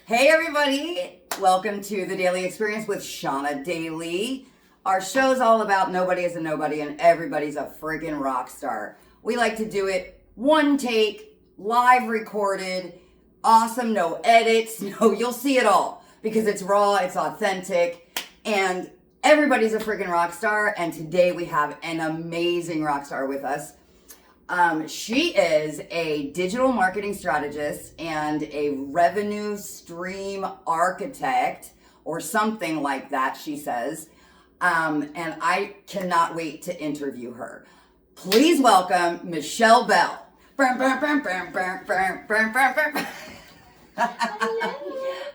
Hey everybody, welcome to the Daily Experience with Shauna Daly. Our show's all about nobody is a nobody and everybody's a friggin' rock star. We like to do it one take, live recorded, awesome, no edits, you'll see it all because it's raw, it's authentic, and everybody's a friggin' rock star. And today we have an amazing rock star with us. She is a digital marketing strategist and a revenue stream architect or something like that, she says. And I cannot wait to interview her. Please welcome Michelle Bell.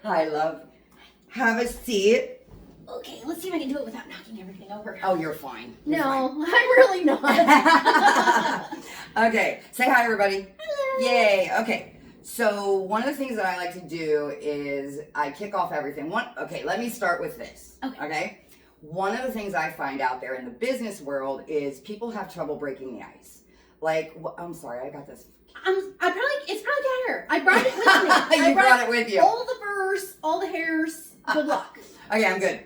Hi, love. Have a seat. Okay, let's see if I can do it without knocking everything over. Oh, you're fine. No, I'm really not. Okay, say hi, everybody. Hello. Yay. Okay, so one of the things that I like to do is I kick off everything. Okay, let me start with this. Okay. One of the things I find out there in the business world is people have trouble breaking the ice. Like, I'm sorry, I got this. It's probably cat hair. I brought it with me. You brought it with you. All the furs, all the hairs. Good luck. Okay, I'm good.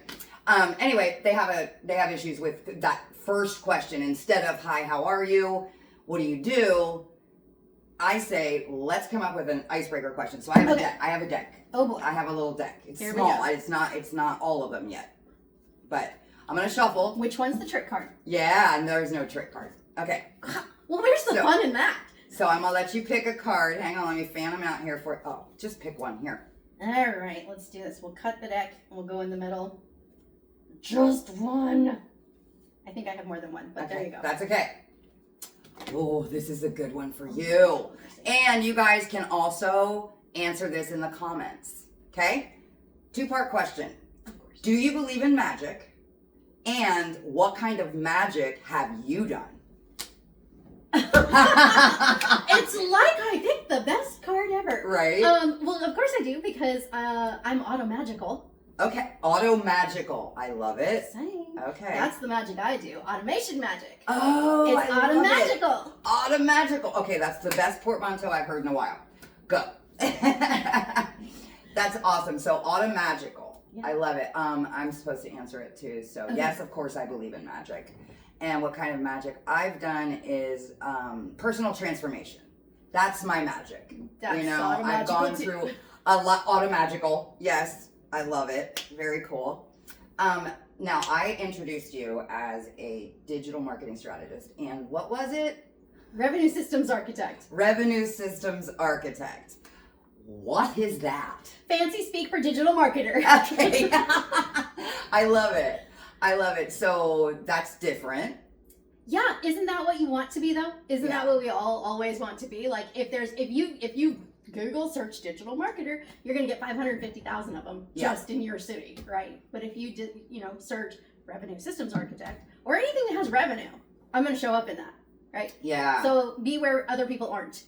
Anyway, they have issues with that first question. Instead of hi, how are you? What do you do? I say, let's come up with an icebreaker question. So I have a deck. I have a deck. Oh boy. I have a little deck. It's Here small. It's not all of them yet. But I'm gonna shuffle. Which one's the trick card? Yeah, and there's no trick card. Okay. Well, where's the fun in that? So I'm gonna let you pick a card. Hang on, let me fan them out here for. Oh, just pick one here. All right, let's do this. We'll cut the deck and we'll go in the middle. Just one. I think I have more than one, but there you go. That's okay. Oh, this is a good one for you. And you guys can also answer this in the comments. Okay? 2-part question. Of course. Do you believe in magic? And what kind of magic have you done? It's like I picked the best card ever. Right? Well, of course I do because I'm Automagical. Okay. Automagical. I love it. Same. Okay. That's the magic I do. Automation magic. Oh, It's I love it. Automagical. Automagical. Okay, that's the best portmanteau I've heard in a while. Go. That's awesome. So Automagical. Yeah. I love it. I'm supposed to answer it too. So yes, of course I believe in magic. And what kind of magic I've done is personal transformation. That's my magic. That's I've gone too. through a lot. Automagical. Yes, I love it. Very cool. Now I introduced you as a digital marketing strategist, and what was it? Revenue systems architect. Revenue systems architect. What is that? Fancy speak for digital marketer. Okay. I love it. I love it. So that's different. Yeah, isn't that what you want to be though? Isn't that what we all always want to be? Like if you Google search digital marketer, you're gonna get 550,000 of them just in your city, right? But if you did, search revenue systems architect or anything that has revenue, I'm gonna show up in that, right? Yeah. So be where other people aren't.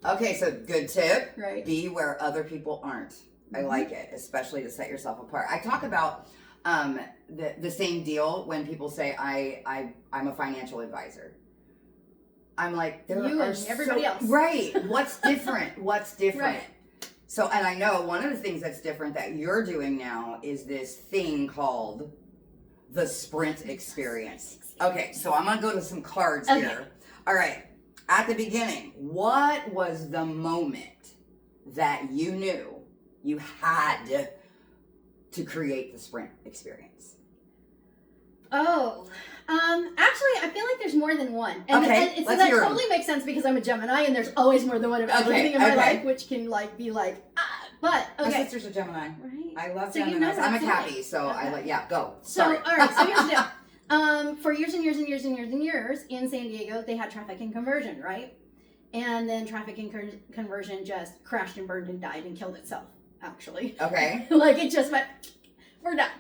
Okay, so good tip. Right. Be where other people aren't. Mm-hmm. I like it, especially to set yourself apart. I talk about the same deal when people say I'm a financial advisor. I'm like, there you are and everybody else. Right. What's different? What's different? Right. So, and I know one of the things that's different that you're doing now is this thing called the sprint experience. Okay, so I'm going to go to some cards here. All right. At the beginning, what was the moment that you knew you had to create the sprint experience? Oh, actually, I feel like there's more than one. And so that totally makes sense because I'm a Gemini and there's always more than one of everything in my life, which can be like, but okay. My sister's a Gemini. Right. I love So Geminis. I'm a Cappy, so go. So, Sorry. all right, so here's the deal. For years and years and years and years and years in San Diego, they had traffic and conversion, right? And then traffic and conversion just crashed and burned and died and killed itself, actually. Okay. Like it just went, we're done.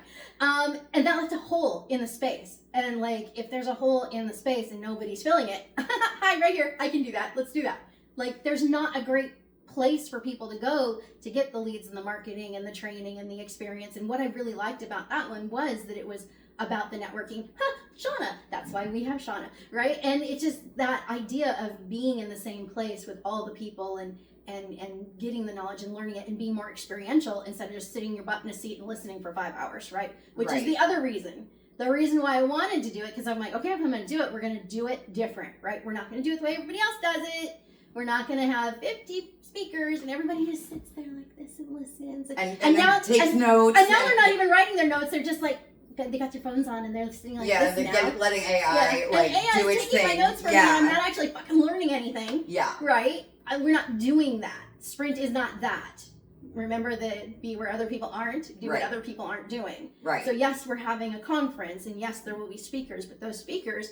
And that left a hole in the space. And like, if there's a hole in the space and nobody's filling it, hi, right here, I can do that. Let's do that. Like, there's not a great place for people to go to get the leads and the marketing and the training and the experience. And what I really liked about that one was that it was about the networking. Shauna, that's why we have Shauna, right? And it's just that idea of being in the same place with all the people and and getting the knowledge and learning it and being more experiential instead of just sitting your butt in a seat and listening for 5 hours, right? Which is the other reason. The reason why I wanted to do it, because I'm like, okay, if I'm going to do it, we're going to do it different, right? We're not going to do it the way everybody else does it. We're not going to have 50 speakers and everybody just sits there like this and listens. And now takes notes. And now they're not even writing their notes. They're just like, they got their phones on and they're listening like this they're now. letting AI like do its thing. Taking my notes from me and I'm not actually fucking learning anything. Yeah. Right? We're not doing that. Sprint is not that. Remember the be where other people aren't, do what other people aren't doing. Right. So yes, we're having a conference, and yes, there will be speakers, but those speakers,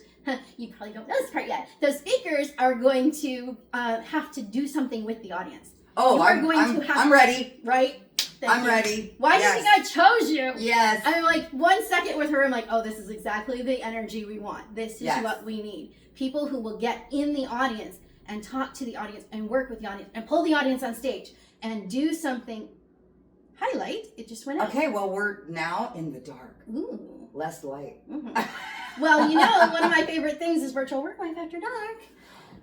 you probably don't know this part yet, those speakers are going to have to do something with the audience. Oh, I'm ready. Right? I'm ready. Why do you think I chose you? Yes. I'm like 1 second with her, I'm like, oh, this is exactly the energy we want. This is what we need. People who will get in the audience and talk to the audience and work with the audience and pull the audience on stage and do something. Highlight, it just went out. Okay, well, we're now in the dark. Ooh. Less light. Mm-hmm. Well, you know, one of my favorite things is virtual work life after dark.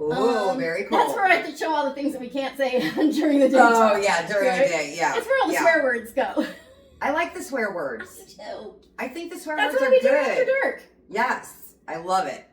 Ooh, very cool. That's where I have to show all the things that we can't say during the day. Oh, yeah, during the day, yeah. It's where all the swear words go. I like the swear words. I do too. I think the swear That's words what are we good. do after dark. Yes, I love it.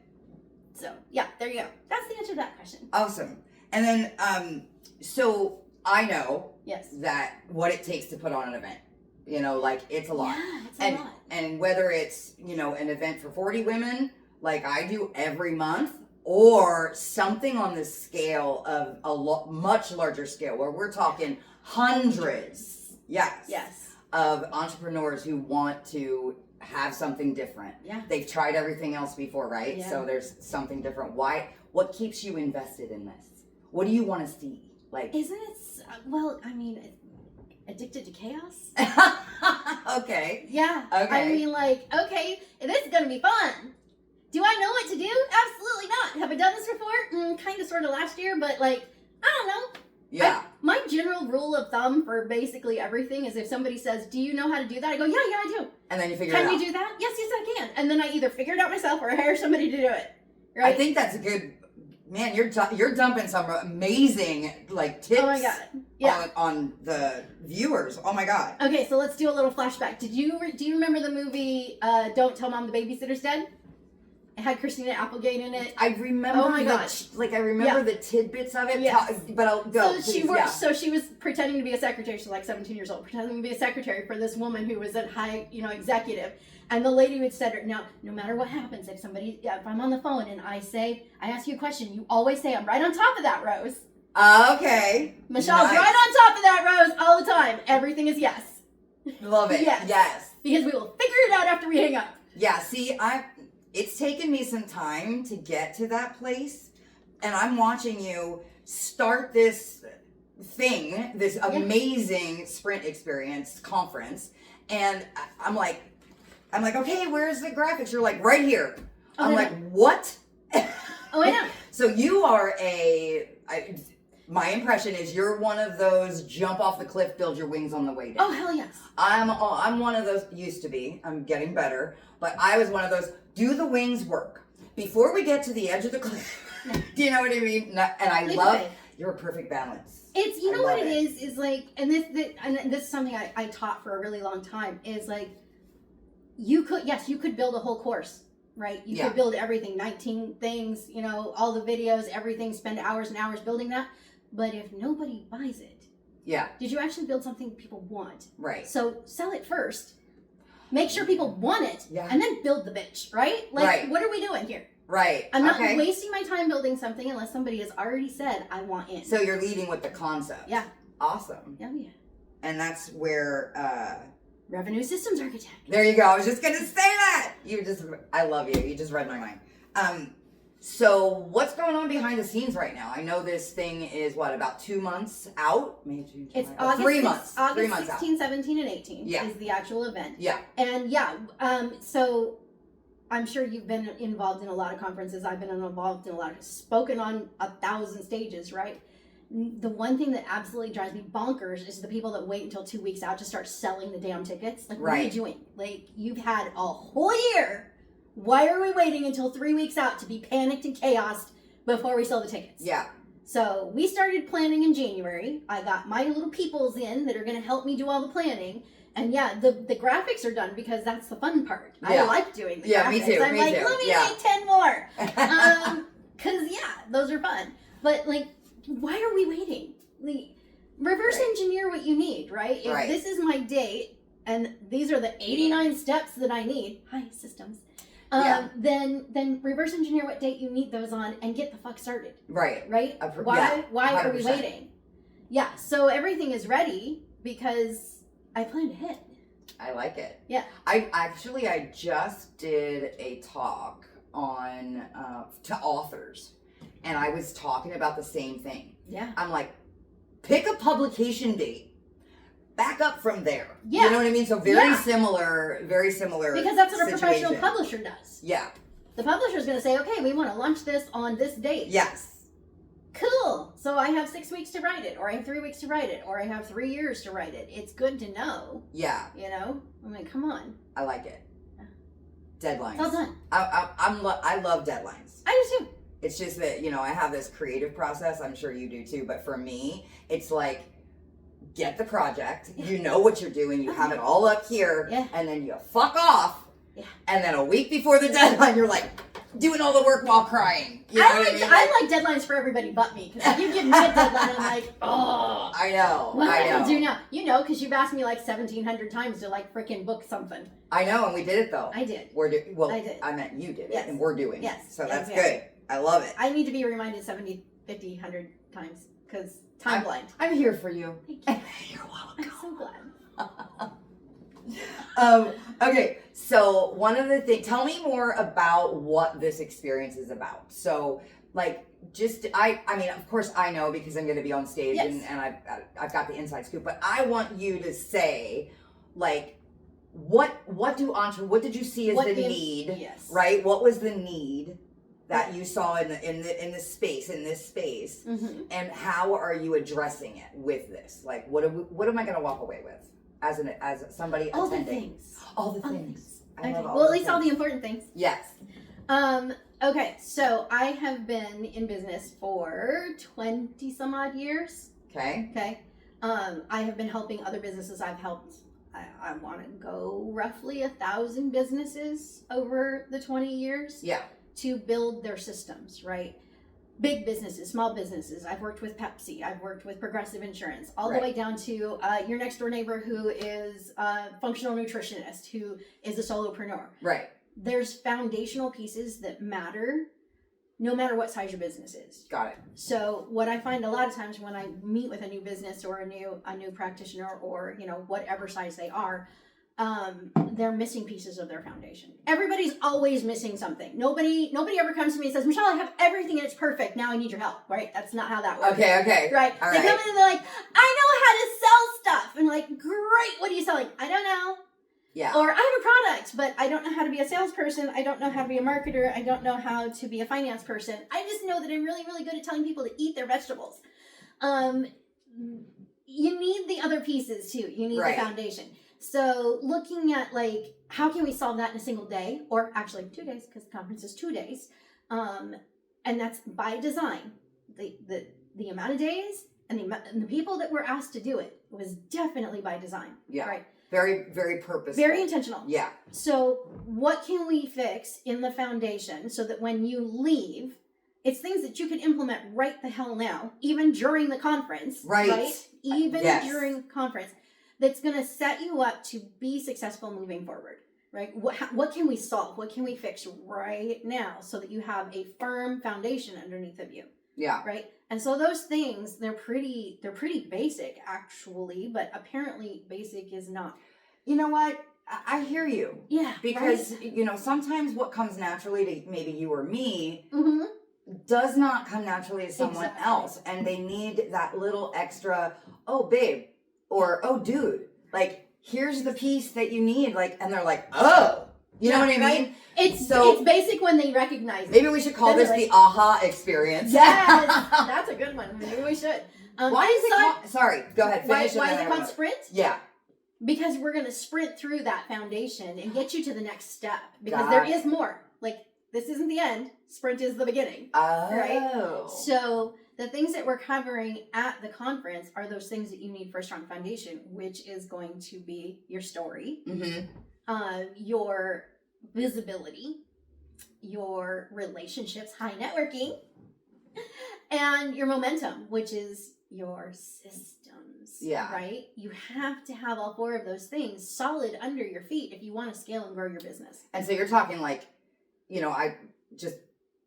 So, yeah, there you go. That's the answer to that question. Awesome. And then, so I know that what it takes to put on an event. You know, like it's a lot. Yeah, it's a lot. And whether it's, you know, an event for 40 women, like I do every month, or something on the scale of a much larger scale where we're talking hundreds, of entrepreneurs who want to have something different. Yeah. They've tried everything else before, right? Yeah. So there's something different. What keeps you invested in this? What do you want to see? Like, isn't it, well, I mean, addicted to chaos? Okay. Yeah. Okay. I mean, like, okay, this is going to be fun. Do I know what to do? Absolutely not. Have I done this before? Kind of, sort of last year, but like, I don't know. Yeah. My general rule of thumb for basically everything is if somebody says, do you know how to do that? I go, yeah, I do. And then you figure it out. Can you do that? Yes, I can. And then I either figure it out myself or I hire somebody to do it. Right? I think that's a good, man, you're dumping some amazing, like, tips on the viewers. Oh, my God. Okay, so let's do a little flashback. Do you remember the movie Don't Tell Mom the Babysitter's Dead? It had Christina Applegate in it. I remember. Oh my gosh! I remember the tidbits of it. Yes. But I'll go. So she worked. So she was pretending to be a secretary. She's like 17 years old, pretending to be a secretary for this woman who was a high, executive. And the lady would say, "No matter what happens, if I'm on the phone and I ask you a question, you always say I'm right on top of that, Rose." Okay. Michelle's right on top of that, Rose, all the time. Everything is yes. Love it. Yes. Because we will figure it out after we hang up. Yeah. See, it's taken me some time to get to that place, and I'm watching you start this thing, this amazing sprint experience conference, and I'm like, okay, where's the graphics? You're like, right here. I'm like, what? Oh, I know. So you are my impression is you're one of those jump off the cliff, build your wings on the way down. Oh, hell yes. I'm one of those, used to be, I'm getting better, but I was one of those, do the wings work? Before we get to the edge of the cliff, do you know what I mean? And I love, you're a perfect balance. It's, you know what it is like, and this is something I taught for a really long time, is like, you could build a whole course, right? You could build everything, 19 things, all the videos, everything, spend hours and hours building that. But if nobody buys it, did you actually build something people want? Right. So sell it first. Make sure people want it, and then build the bitch, right? Like, what are we doing here? Right. I'm not wasting my time building something unless somebody has already said, I want in. So you're leading with the concept. Yeah. Awesome. Yeah. And that's where... revenue systems architect. There you go. I was just going to say that. I love you. You just read my mind. So what's going on behind the scenes right now? I know this thing is about 2 months out? May, June, July. It's August. 3 months. August 3 months 16, out. 17, and 18 is the actual event. Yeah. And so I'm sure you've been involved in a lot of conferences. I've been involved in a lot of, spoken on 1,000 stages, right? The one thing that absolutely drives me bonkers is the people that wait until 2 weeks out to start selling the damn tickets. Like, what are you doing? Like, you've had a whole year. Why are we waiting until 3 weeks out to be panicked and chaos before we sell the tickets? Yeah. So we started planning in January. I got my little peoples in that are going to help me do all the planning. And yeah, the graphics are done because that's the fun part. Yeah. I like doing the graphics. Yeah, me too. I'm like, let me make 10 more. Because, those are fun. But, like, why are we waiting? Like, reverse engineer what you need, right? If this is my date and these are the 89 steps that I need, hi, systems, then reverse engineer what date you need those on and get the fuck started. Right? Why are we waiting? Yeah, so everything is ready because I planned ahead. I like it. Yeah. I just did a talk on to authors, and I was talking about the same thing. Yeah. I'm like, pick a publication date, back up from there. Yeah. You know what I mean? So very similar. Because that's what a professional publisher does. Yeah. The publisher is going to say, okay, we want to launch this on this date. Yes. Cool. So I have 6 weeks to write it, or I have 3 weeks to write it, or I have 3 years to write it. It's good to know. Yeah. You know? I'm like, come on. I like it. Deadlines. It's all done. I love deadlines. I do too. It's just that, I have this creative process. I'm sure you do too. But for me, it's like, get the project. Yeah. You know what you're doing. You have it all up here. Yeah. And then you fuck off. Yeah. And then a week before the deadline, you're like, doing all the work while crying. You know what I mean? I like deadlines for everybody but me. Because if you give me a deadline, I'm like, oh. I know. What do I do now? You know, because you've asked me like 1,700 times to like freaking book something. I know, and we did it though. I did. I did. I meant you did it, and we're doing it. So that's good. I love it. I need to be reminded 70, 50, 100 times because time blind. I'm here for you. Thank you. You're welcome. I'm so glad. Okay, so one of the things, tell me more about what this experience is about. So, like, I mean, of course I know because I'm going to be on stage and I've got the inside scoop, but I want you to say, like, what did you see as the need? Yes. Right? What was the need that you saw in this space, mm-hmm. and how are you addressing it with this? Like, what am I going to walk away with? As somebody all attending. All the things. Okay. Well, at least all the important things. Yes. Okay, so I have been in business for 20 some odd years. Okay. Okay. I have been helping other businesses. I've helped, I want to go roughly 1,000 businesses over the 20 years. Yeah. To build their systems, right? Big businesses, small businesses. I've worked with Pepsi. I've worked with Progressive Insurance, all the way down to your next door neighbor who is a functional nutritionist, who is a solopreneur. Right. There's foundational pieces that matter no matter what size your business is. Got it. So what I find a lot of times when I meet with a new business or a new practitioner or, whatever size they are, they're missing pieces of their foundation. Everybody's always missing something. Nobody ever comes to me and says, Michelle, I have everything and it's perfect. Now I need your help, right? That's not how that works. Okay. Right. All they come in and they're like, I know how to sell stuff. And like, great, what are you selling? I don't know. Yeah. Or I have a product, but I don't know how to be a salesperson. I don't know how to be a marketer. I don't know how to be a finance person. I just know that I'm really, really good at telling people to eat their vegetables. You need the other pieces too. You need the foundation. So looking at like, how can we solve that in a single day? Or actually 2 days, because the conference is 2 days. And that's by design. The amount of days and the people that were asked to do it was definitely by design. Yeah. Right. Very, very purposeful. Very intentional. Yeah. So what can we fix in the foundation so that when you leave, it's things that you can implement right the hell now, even during the conference. Right? Even during conference. That's going to set you up to be successful moving forward, right? What can we solve? What can we fix right now so that you have a firm foundation underneath of you? Yeah. Right? And so those things, they're pretty basic actually, but apparently basic is not. You know what? I hear you. Yeah. Because, sometimes what comes naturally to maybe you or me mm-hmm. does not come naturally to someone else. And they need that little extra, oh, babe. Or, oh, dude, like, here's the piece that you need. Like, and they're like, oh, you know what I mean? It's basic when they recognize it. Maybe we should call this the aha experience. Yes, that's a good one. Maybe we should. Why is it called, sorry, go ahead. Why is it called sprint? Yeah. Because we're going to sprint through that foundation and get you to the next step. Because there is more. Like, this isn't the end. Sprint is the beginning. Oh. Right? So The things that we're covering at the conference are those things that you need for a strong foundation, which is going to be your story, your visibility, your relationships, high networking, and your momentum, which is your systems. Yeah. Right? You have to have all 4 of those things solid under your feet if you want to scale and grow your business. And so you're talking like, I just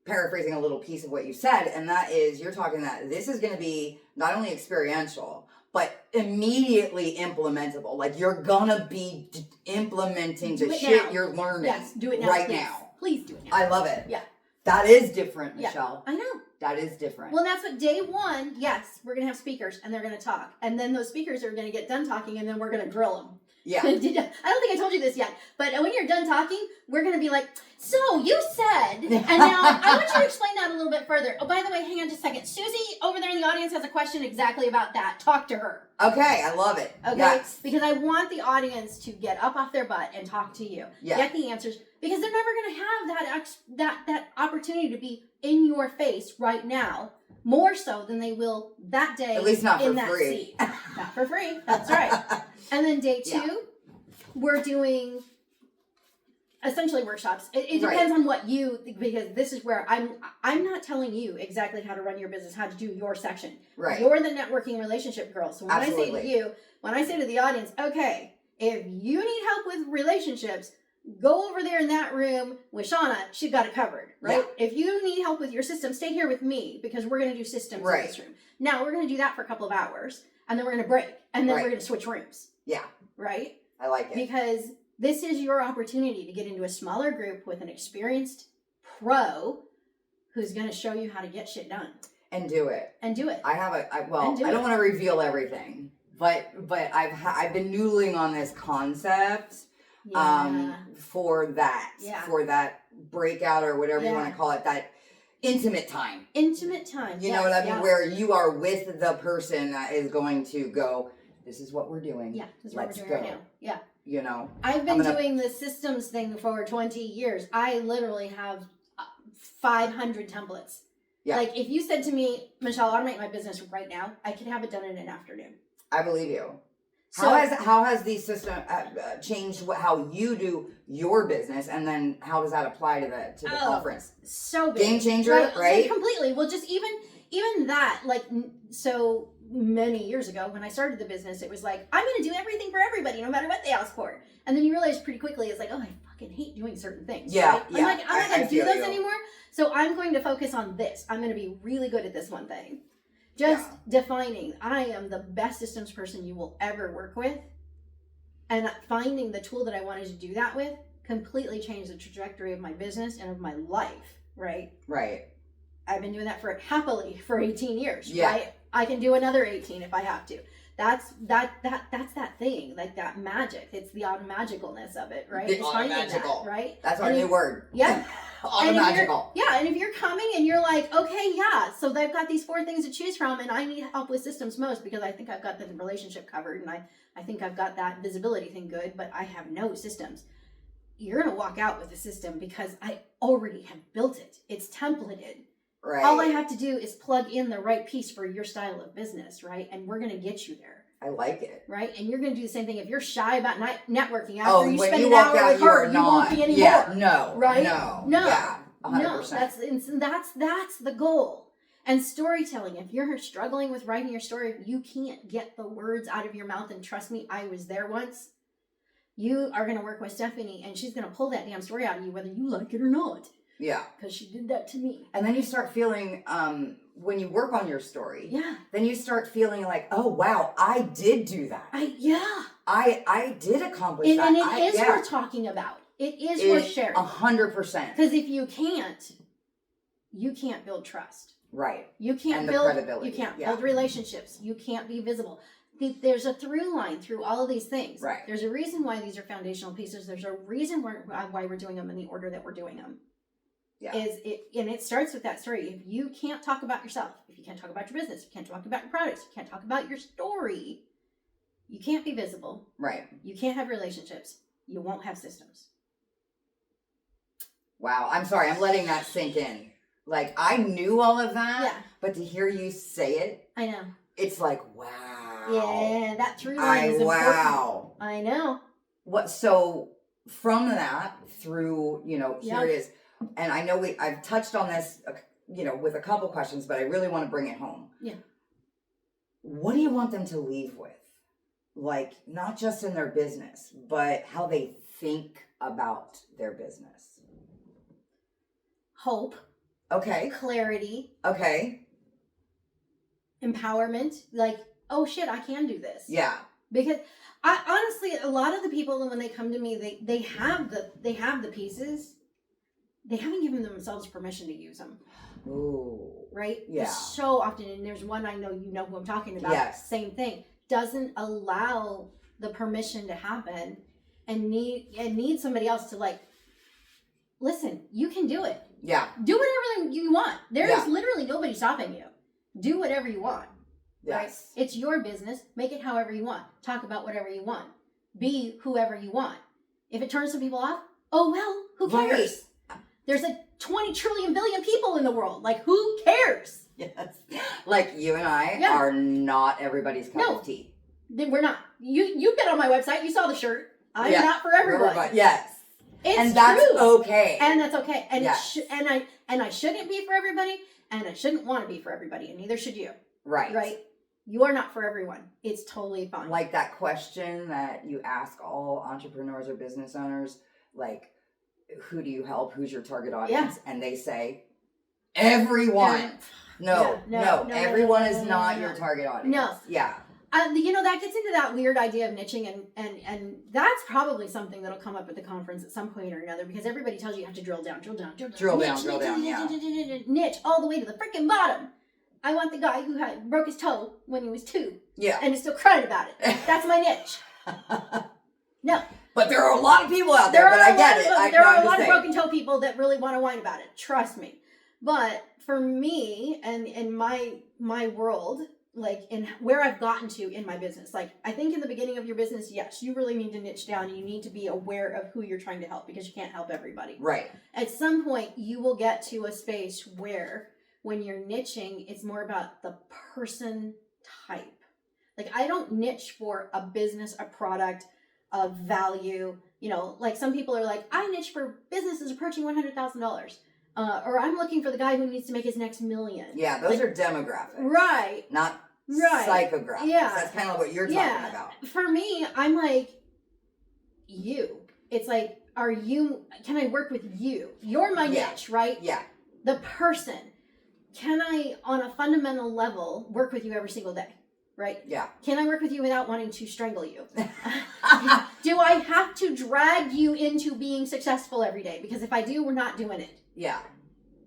paraphrasing a little piece of what you said, and that is you're talking that this is going to be not only experiential, but immediately implementable. Like you're going to be implementing the shit now. you're learning Yes, do it now, right please. now. Please do it now. I love it. Yeah. That is different, Yeah. Michelle. I know. That is different. Well, that's what day 1, yes, we're going to have speakers and they're going to talk. And then those speakers are going to get done talking and then we're going to drill them. Yeah. I don't think I told you this yet, but when you're done talking, we're going to be like, so you said, and now I want you to explain that a little bit further. Oh, by the way, hang on just a second. Susie over there in the audience has a question exactly about that. Talk to her. Okay, I love it. Okay, yes. Because I want the audience to get up off their butt and talk to you. Yeah. Get the answers, because they're never going to have that opportunity to be in your face right now, more so than they will that day. At least not for in that free. Seat. Not for free. That's right. And then day 2, we're doing essentially workshops. It depends on what you, because this is where I'm not telling you exactly how to run your business, how to do your section. Right. You're the networking relationship girl. So when Absolutely. I say to you, when I say to the audience, okay, if you need help with relationships, go over there in that room with Shauna. She's got it covered, right? Yeah. If you need help with your system, stay here with me because we're going to do systems in this room. Now we're going to do that for a couple of hours and then we're going to break and then we're going to switch rooms. Yeah. Right? I like it. Because this is your opportunity to get into a smaller group with an experienced pro who's going to show you how to get shit done. And do it. And do it. I don't want to reveal everything, but I've been noodling on this concept for that breakout or whatever you want to call it, that intimate time. Intimate time. You know what I mean? Where you are with the person that is going to go, this is what we're doing. Yeah, this is what we're doing right now. Yeah. You know, I've been doing the systems thing for 20 years. I literally have 500 templates. Yeah. Like if you said to me, Michelle, automate my business right now, I could have it done in an afternoon. I believe you. So, how has the system changed how you do your business, and then how does that apply to the conference? So big. Game changer, right? So completely. Well, just even that, like, so many years ago when I started the business, it was like, I'm going to do everything for everybody, no matter what they ask for. And then you realize pretty quickly, it's like, oh, I fucking hate doing certain things. Yeah, right? yeah. I'm not going to do those anymore. So I'm going to focus on this. I'm going to be really good at this one thing. Just defining, I am the best systems person you will ever work with. And finding the tool that I wanted to do that with completely changed the trajectory of my business and of my life, right? Right. I've been doing that happily for 18 years, yeah. right? I can do another 18 if I have to. That's that thing, like that magic. It's the automagicalness of it, right? The automagical, right? That's our new word. Yeah. Automagical. And if you're coming and you're like, okay, yeah, so they've got these 4 things to choose from, and I need help with systems most because I think I've got the relationship covered, and I think I've got that visibility thing good, but I have no systems. You're gonna walk out with a system because I already have built it. It's templated. Right. All I have to do is plug in the right piece for your style of business, right? And we're going to get you there. I like it. Right? And you're going to do the same thing. If you're shy about networking after you when spend you an walk hour out, with her, you won't be anymore. Yeah, no. Right? No. Yeah, 100%. No, that's the goal. And storytelling, if you're struggling with writing your story, if you can't get the words out of your mouth, and trust me, I was there once, you are going to work with Stephanie, and she's going to pull that damn story out of you, whether you like it or not. Yeah. Because she did that to me. And then you start feeling, when you work on your story, yeah, then you start feeling like, oh, wow, I did do that. I did accomplish that. And it is worth talking about. It is worth sharing. 100%. Because if you can't build trust. Right. You can't and build credibility. You can't build relationships. You can't be visible. There's a through line through all of these things. Right. There's a reason why these are foundational pieces. There's a reason why we're doing them in the order that we're doing them. Yeah. And it starts with that story. If you can't talk about yourself, if you can't talk about your business, you can't talk about your products, you can't talk about your story, you can't be visible. Right. You can't have relationships. You won't have systems. Wow. I'm sorry. I'm letting that sink in. Like, I knew all of that, Yeah. but to hear you say it, I know. it's like, wow. Yeah, that through line is important. Wow. I know. So from that through, here it is. And I know I've touched on this, with a couple questions, but I really want to bring it home. Yeah. What do you want them to leave with? Like, not just in their business, but how they think about their business. Hope. Okay. Clarity. Okay. Empowerment. Like, oh shit, I can do this. Yeah. Because honestly, a lot of the people when they come to me, they have the pieces. They haven't given themselves permission to use them. Ooh. Right? Yeah. So often, and there's one I know you know who I'm talking about. Yes. Same thing. Doesn't allow the permission to happen, and need somebody else to like. Listen, you can do it. Yeah. Do whatever you want. There is literally nobody stopping you. Do whatever you want. Yes. Right? It's your business. Make it however you want. Talk about whatever you want. Be whoever you want. If it turns some people off, oh well, who cares? Right. There's 20 trillion billion people in the world. Like, who cares? Yes. Like, you and I are not everybody's cup of tea. Then we're not. You've been on my website. You saw the shirt. I'm not for everyone. Yes. It's that's true. okay. And that's okay. And yes. I shouldn't be for everybody, and I shouldn't want to be for everybody, and neither should you. Right. Right? You are not for everyone. It's totally fine. Like that question that you ask all entrepreneurs or business owners, like, who do you help? Who's your target audience? Yeah. And they say, everyone. No, everyone is not your target audience. No. Yeah. That gets into that weird idea of niching, and that's probably something that'll come up at the conference at some point or another, because everybody tells you have to drill down, niche all the way to the freaking bottom. I want the guy who broke his toe when he was 2. Yeah. And is still crying about it. That's my niche. No. But there are a lot of people out there, but I get it. There are a lot of broken toe people that really want to whine about it. Trust me. But for me, and in my world, like in where I've gotten to in my business, like I think in the beginning of your business, yes, you really need to niche down. You need to be aware of who you're trying to help, because you can't help everybody. Right. At some point, you will get to a space where when you're niching, it's more about the person type. Like, I don't niche for a business, a product, a value. Like some people are like, I niche for businesses approaching $100,000. Or I'm looking for the guy who needs to make his next $1 million. Yeah, those are demographics. Right. Not psychographics. Yeah. That's kind of what you're talking about. For me, I'm like, you. It's like, can I work with you? You're my niche, right? Yeah. The person. Can I, on a fundamental level, work with you every single day? Right? Yeah. Can I work with you without wanting to strangle you? Do I have to drag you into being successful every day? Because if I do, we're not doing it. Yeah.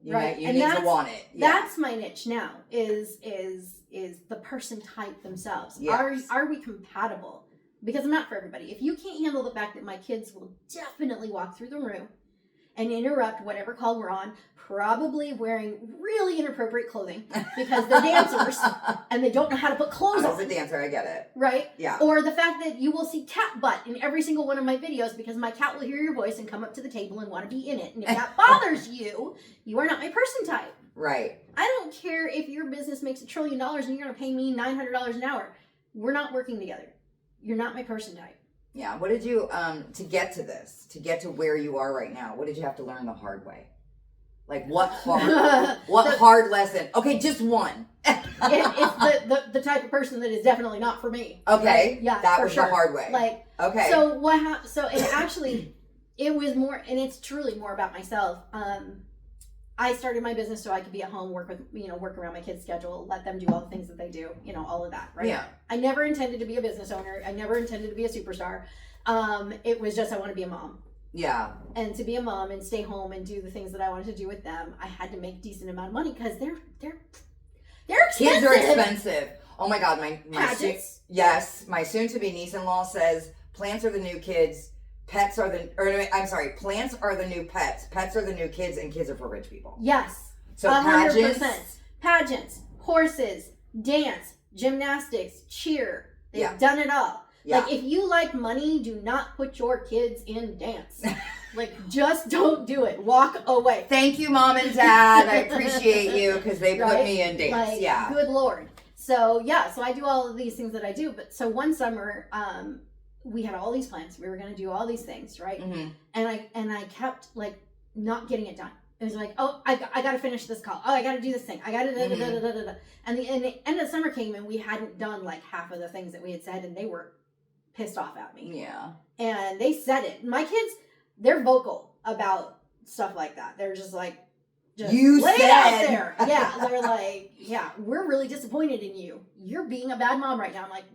You need to want it. Yeah. That's my niche now, is the person type themselves. Yes. Are we compatible? Because I'm not for everybody. If you can't handle the fact that my kids will definitely walk through the room and interrupt whatever call we're on, probably wearing really inappropriate clothing because they're dancers and they don't know how to put clothes on. As a dancer, I get it. Right? Yeah. Or the fact that you will see cat butt in every single one of my videos because my cat will hear your voice and come up to the table and want to be in it. And if that bothers you, you are not my person type. Right. I don't care if your business makes $1 trillion and you're going to pay me $900 an hour. We're not working together. You're not my person type. Yeah. What did you, to get to this, to get to where you are right now, what did you have to learn the hard way? Like what hard lesson? Okay, just one. It's the type of person that is definitely not for me. Okay. Right? Yeah, that was the hard way. Like, okay. So so it actually, it was more, and it's truly more about myself. I started my business so I could be at home, work around my kids' schedule, let them do all the things that they do, all of that, right? Yeah. I never intended to be a business owner. I never intended to be a superstar. It was just, I want to be a mom. Yeah. And to be a mom and stay home and do the things that I wanted to do with them, I had to make a decent amount of money because they're expensive. Kids are expensive. Oh my God, my soon-to-be niece-in-law says plants are the new kids. Plants are the new pets. Pets are the new kids, and kids are for rich people. Yes. So 100%. Pageants, horses, dance, gymnastics, cheer. They've done it all. Yeah. Like, if you like money, do not put your kids in dance. Like, just don't do it. Walk away. Thank you, Mom and Dad. I appreciate you because they put Right? me in dance. Like, Yeah. good Lord. So, yeah, so I do all of these things that I do. But so one summer, we had all these plans. We were going to do all these things, right? Mm-hmm. And I kept, like, not getting it done. It was like, oh, I got to finish this call. Oh, I got to do this thing. I got to da-da-da-da-da-da. And the end of the summer came, and we hadn't done, like, half of the things that we had said, and they were pissed off at me. Yeah. And they said it. My kids, they're vocal about stuff like that. They're just like, You lay said. it out there. Yeah, they're like, yeah, we're really disappointed in you. You're being a bad mom right now. I'm like,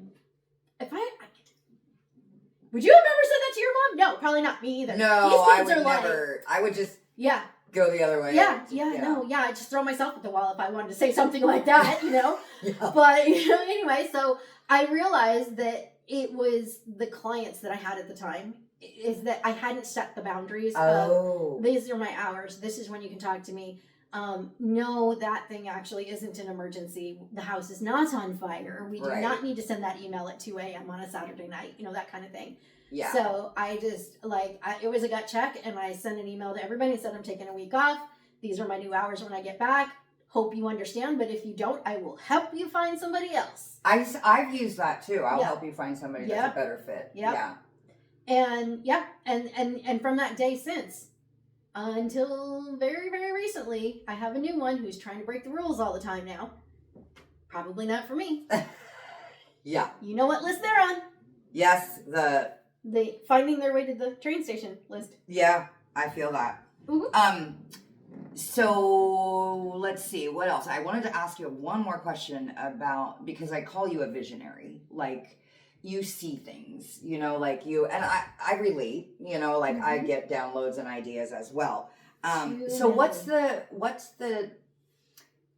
would you have ever said that to your mom? No, probably not. Me either. No, These I kids would are never. I would just yeah, go the other way. I just throw myself at the wall if I wanted to say something like that, Yeah. But anyway, so I realized that it was the clients that I had at the time is that I hadn't set the boundaries of these are my hours. This is when you can talk to me. No, that thing actually isn't an emergency. The house is not on fire. We do not need to send that email at 2 a.m. on a Saturday night, that kind of thing. Yeah. So I just it was a gut check, and I sent an email to everybody and said, I'm taking a week off. These are my new hours when I get back. Hope you understand, but if you don't, I will help you find somebody else. I've used that too. I'll help you find somebody that's a better fit. Yeah. And from that day since, until very, very recently, I have a new one who's trying to break the rules all the time now. Probably not for me. Yeah. You know what list they're on? Yes, the finding their way to the train station list. Yeah, I feel that. Mm-hmm. So let's see, what else? I wanted to ask you one more question because I call you a visionary. Like, you see things, like you, and I relate, like I get downloads and ideas as well. So what's the,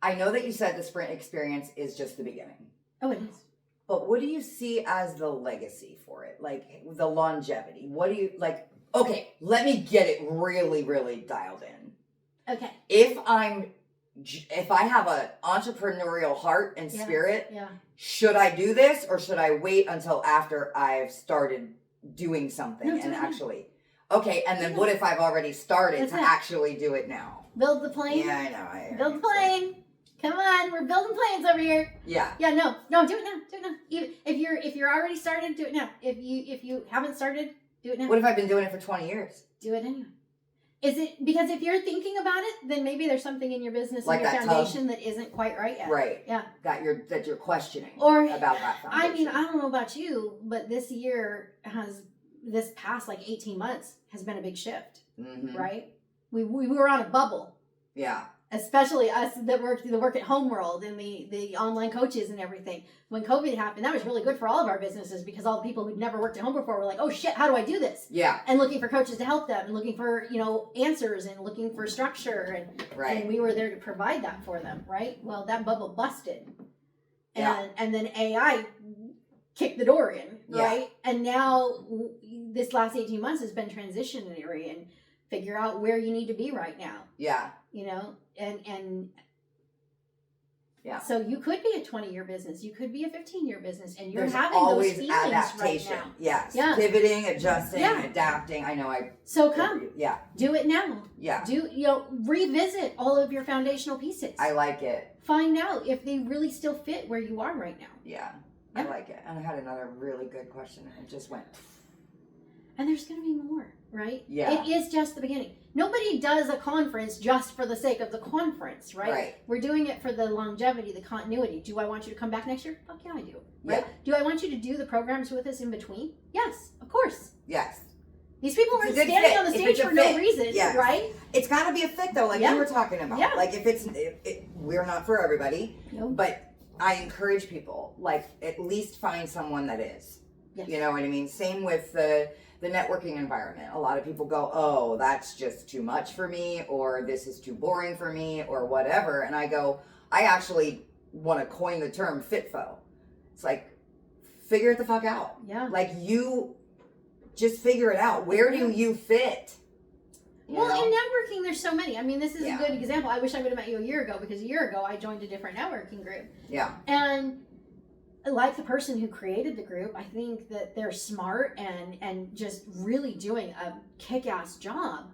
I know that you said the sprint experience is just the beginning. Oh, it is. But what do you see as the legacy for it? Like the longevity? What do you, like, okay, let me get it really, really dialed in. Okay. If I have an entrepreneurial heart and spirit, should I do this or should I wait until after I've started doing something okay, and then what if I've already started actually do it now? Build the plane. Yeah, I know. Build the plane. Come on, we're building planes over here. Yeah. Yeah, no, do it now. Do it now. Even if you're already started, do it now. If you haven't started, do it now. What if I've been doing it for 20 years? Do it anyway. Is it because if you're thinking about it, then maybe there's something in your business like and your foundation that isn't quite right yet. Right. Yeah. That you're questioning or about that foundation. I mean, I don't know about you, but this past like 18 months has been a big shift. Mm-hmm. Right? We were on a bubble. Yeah. Especially us that work the work at home world and the online coaches and everything. When COVID happened, that was really good for all of our businesses because all the people who'd never worked at home before were like, oh shit, how do I do this? Yeah. And looking for coaches to help them and looking for, answers and looking for structure and we were there to provide that for them, right? Well, that bubble busted. And then AI kicked the door in, right? And now this last 18 months has been transitionary and figure out where you need to be right now. Yeah. And so you could be a 20-year business, you could be a 15-year business, and you're having always those feelings adaptation. Right now. Yes. Yeah. Pivoting, adjusting, adapting. I know So come. Yeah. Do it now. Yeah. Revisit all of your foundational pieces. I like it. Find out if they really still fit where you are right now. Yeah. I like it. And I had another really good question and it just went. And there's going to be more, right? Yeah. It is just the beginning. Nobody does a conference just for the sake of the conference, right? Right. We're doing it for the longevity, the continuity. Do I want you to come back next year? Fuck yeah, I do. Right? Yeah. Do I want you to do the programs with us in between? Yes, of course. Yes. These people weren't standing on the stage for no reason, right? It's got to be a fit though, like you were talking about. Yeah. Like we're not for everybody, but I encourage people, like at least find someone that is. Yes. You know what I mean? Same with the networking environment. A lot of people go, oh, that's just too much for me, or this is too boring for me, or whatever. And I go, I actually want to coin the term FitFo. It's like, figure it the fuck out. Yeah. Like you just figure it out. Where do you fit? Well, in networking, there's so many. I mean, this is a good example. I wish I would have met you a year ago because a year ago I joined a different networking group. Yeah. And like the person who created the group, I think that they're smart and just really doing a kick-ass job.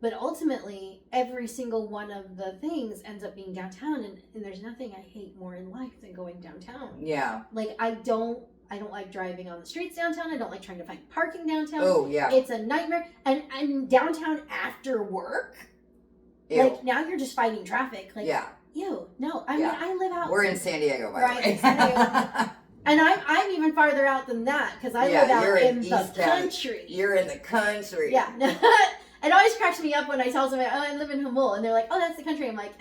But ultimately, every single one of the things ends up being downtown, and there's nothing I hate more in life than going downtown. Yeah. Like I don't like driving on the streets downtown. I don't like trying to find parking downtown. Oh yeah. It's a nightmare. And downtown after work, Ew. like now you're just fighting traffic. Like Yeah. ew, no. I mean I live out. We're in San Diego, by Right, the way. San Diego. And I'm even farther out than that because I live out you're in the East County. country. You're in the country. Yeah. It always cracks me up when I tell somebody, oh, I live in Humboldt, and they're like, oh, that's the country. I'm like,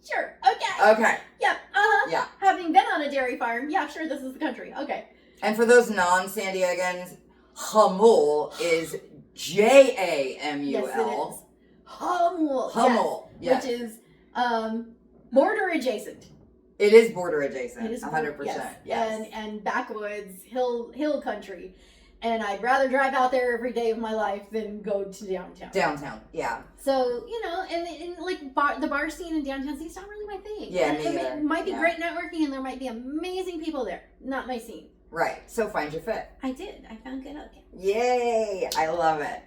sure, okay. Okay. Yep, uh-huh. Yeah. Having been on a dairy farm, yeah, sure, this is the country. Okay. And for those non-San Diegans, Humboldt is Jamul. Yes, it is. Humboldt. Humboldt. Yes. Which is border adjacent. It is border adjacent. It is 100%. Yes. And backwoods, hill country. And I'd rather drive out there every day of my life than go to downtown. Downtown, yeah. So, and like the bar scene in downtown scene is not really my thing. Yeah, me either. It might be great networking and there might be amazing people there. Not my scene. Right. So find your fit. I did. I found good hooking. Yay! I love it.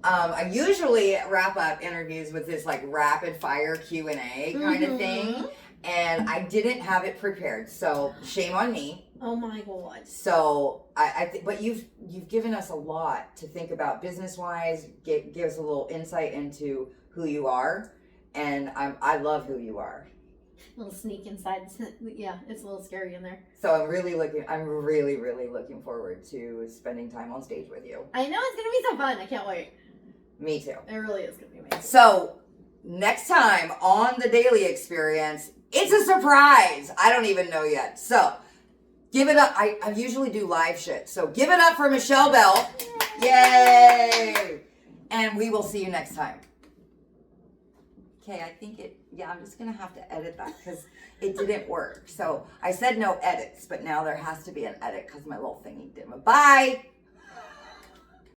I usually wrap up interviews with this like rapid fire Q&A kind of thing. And I didn't have it prepared. So shame on me. Oh my God. So but you've given us a lot to think about business wise. Give us a little insight into who you are, and I love who you are. A little sneak inside. Yeah, it's a little scary in there. So I'm really looking forward to spending time on stage with you. I know it's gonna be so fun. I can't wait. Me too. It really is gonna be amazing. So next time on the Daily Experience, it's a surprise. I don't even know yet. So. Give it up. I usually do live shit. So give it up for Michelle Bell. Yay! And we will see you next time. Okay, I'm just going to have to edit that because it didn't work. So I said no edits, but now there has to be an edit because my little thingy didn't. Bye!